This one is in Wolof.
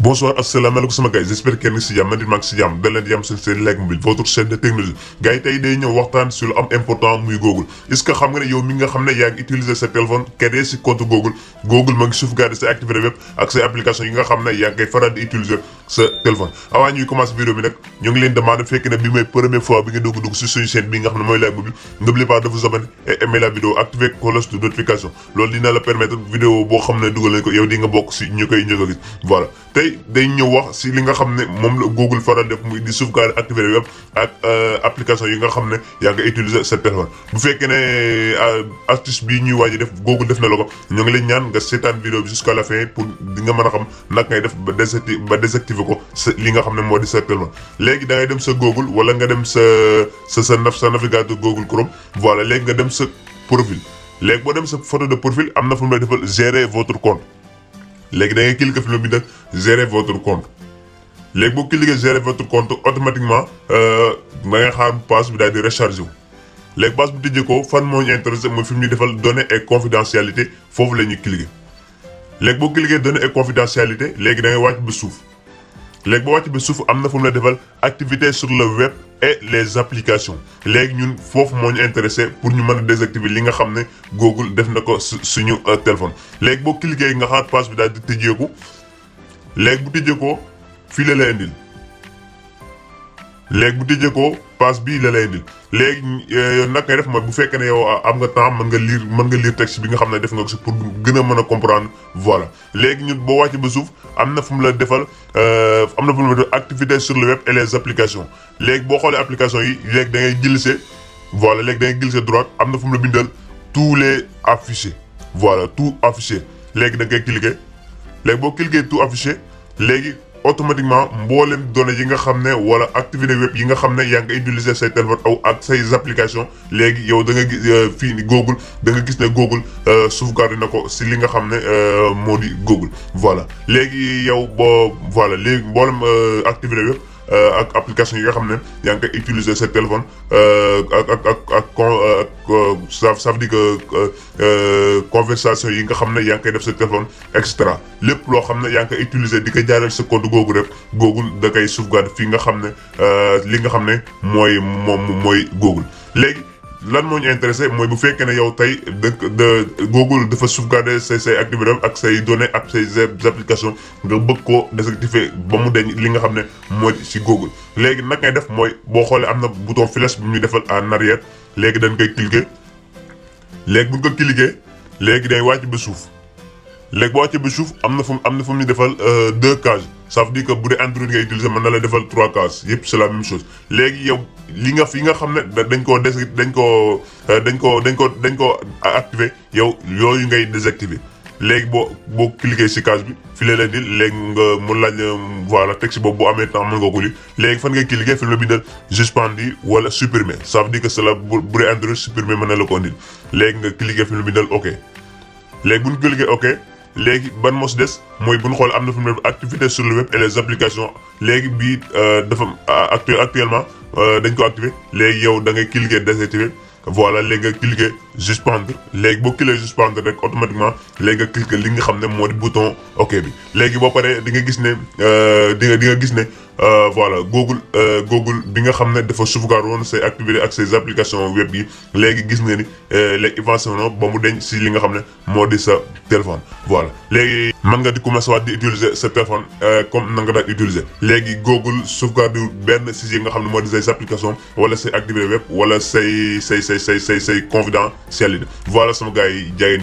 Bonsoir, asalaamaaleykum sama gars j'espère que yéen a ngi si jàmm man it maa ngi si jàmm da leen di yam seen Like Mobile votre chaîne de technologie gars yi tey day ñëw waxtaan sur lu am important muy Google est-ce que xam nga ne yow mi nga xam ne yaa ngi utiliser sa téléphone créé si compte Google ma ngi sauvegarder sa activité web ak say application yi nga xam ne yaa ngi koy faral di utiliser sa téléphone. avant ñuy commencer vidéo bi nag ñu ngi leen demandé fekk ne bi mooy première fois bi nga dugg si suñu chaîne bi nga xam ne mooy Like Mobile n'oubliez pas de vous abonner et aimer la vidéo activer cloche de notification loolu dina la permettre vidéo boo xam ne dugal nañ ko yow di nga bokk si ñu koy njëkk a gis voilà. tey day ñëw wax si li nga xam ne moom la Google faral def muy di sauvegarder activité web ak application yi nga xam ne yaa nga utiliser sa téléphone bu fekkee ne astuce bii ñuy waaj def Google def na la ko ñoo ngi leen ñaan nga seetaan vidéo bi jusqu'à la fin pour di nga mën a xam nag ngay def ba désactiver ko sa li nga xam ne moo di sa téléphone. léegi da ngay dem sa Google wala nga dem sa navigateur Google Chrome voilà léegi nga dem sa profil léegi boo dem sa photo de profil am na fu mu lay defal gérer votre compte. léegi da ngay cliquer fi mu bind gérer votre compte léegi boo cliquer gérer votre compte automatiquement da ngay xaar page bi daal di recharger wu léegi page bu tijjee ko fan moo ñu intéressé mooy fi mu ñuy defal données et confidentialité foofu la ñuy cliquer léegi boo cliquer données et confidentialité léegi da ngay wàcc ba suuf léegi boo wàcc ba suuf am na fu mu la defal activité sur le web et les applications léegi ñun foofu moo ñu intéressé pour ñu mën a désactiver li nga xam ne Google def na ko suñu téléphone. léegi boo cliquer nga xaar page bi daal di tijjeeku léegi bu tijjeekoo fii la lay indil léegi bu tijjeekoo page bii la lay indil léegi nag ngay def mooy bu fekkee ne yow am nga temps mën nga lire texte bi nga xam ne def nga ko si pour gën a mën a comprendre voilà. léegi ñun boo wàcc ba suuf am na fu mu la defal am na fu mu la defal activité sur le web et les applications léegi boo xoolee application yi léegi da ngay glisser voilà léegi da ngay glisser droite am na fu mu la bindal tous les affichés voilà tout affiché léegi da ngay cliquer léegi boo cliquer tout affiché léegi automatiquement mboolem données yi nga xam ne wala activité web yi nga xam ne yaa nga utiliser say téléphone aw ak say application léegi yow da nga gis fii ni Google da nga gis ne Google sauvegarder na ko si li nga xam ne moo di Google voilà. léegi yow boo voilà léegi mboolem activité web ak application yi nga xam ne yaa ngi koy utiliser sa téléphone ça veut dire que conversation yi nga xam ne yaa ngi koy def sa téléphone et cetera lépp loo xam ne yaa ngi koy utiliser di ko jaareel sa compte Google rek Google da koy sauvegarder fii nga xam ne li nga xam ne mooy Google. léegi lan moo ñu intéressé mooy bu fekkee ne yow tey Google dafa sauvegarder say activité ak say données ak say applications nga bëgg koo désactiver ba mu deñ li nga xam ne moo ci Google. léegi nag ngay def mooy boo xoolee am na bouton flèche bu ñu defal en arrière léegi dañ koy cliquer léegi bu ñu ko cliquer léegi day wàcc ba suuf léegi boo wàccee ba suuf am na fu mu ñu defal 2 cases ça veut dire que bu dee Android ngay utiliser mën na la defal 3 cases yëpp c'est la même chose. léegi yow li nga xam ne dañ koo activer yow yooyu ngay désactiver léegi boo cliquer ci case bi fi la leen di léegi nga mu laaj voilà texte boobu boo amee temps mën nga ko lire léegi fan ngay cliquer fi la bindal suspendre wala supprimer ça veut dire que c'est la bu dee Android supprimer mën na la ko andil léegi nga cliquer fi la bindal OK léegi bu ñu cliquer OK. léegi ban moo si des mooy bu ñu xool am na fu mu ne activité sur le web et les applications léegi bii dafa actuellement dañ ko activé léegi yow da ngay cliquer désactiver voilà léegi nga cliquer suspendre léegi boo cliquer suspendre rek automatiquement léegi nga cliquer li nga xam ne moo di bouton OK bi léegi boo paree di nga gis ne di nga gis ne voilà Google bi nga xam ne dafa sauvegarder woon say activités ak say applications web yi léegi gis nga ni léegi avancé na ba mu deñ si li nga xam ne moo di sa téléphone voilà. léegi mën nga di commencer waat di utiliser sa téléphone comme na nga daan utiliser léegi Google sauvegarder benn si yi nga xam ne moo di say applications wala say activités web wala say confidentialité voilà sama gars yi jaay